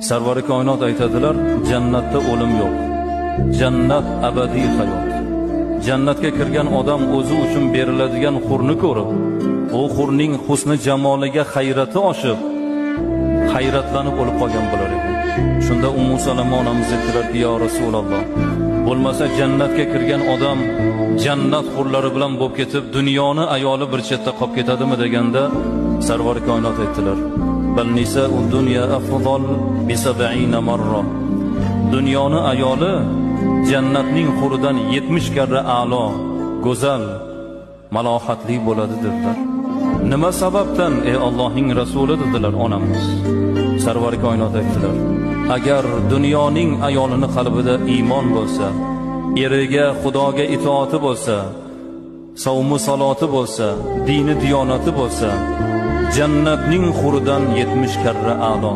Sarvari koinot aytadilar, jannatda o'lim yo'q. Jannat abadiy hayot. Jannatga kirgan odam o'zi uchun beriladigan xurni ko'rib, u xurning husni jamoliga hayrati oshib, hayratlanib o'lib qolgan bo'lar ekan. Shunda Ummu Salama onamiz aytdilarki, "Ya Rasululloh, bo'lmasa jannatga kirgan odam jannat xurlari bilan bo'lib ketib, dunyoni ayoli bir chetda qolib ketadimi?" deganda Sarvari koinot aytdilar, "Bal nisa'ud dunya afdal bi 70 marra." Dunyoni ayoli jannatning xuridan 70 karra a'lo, go'zal, malohatli bo'ladi dedilar. Nima sababdan ey Allohning rasuli dedilar onamiz. Sarvari koinot aytdilar, agar dunyoning ayolini qalbida iymon bo'lsa, eriga Xudoga itoati bo'lsa, savmu saloti bo'lsa, dini diyonati bo'lsa, jannatning xuridan 70 karra a'lo.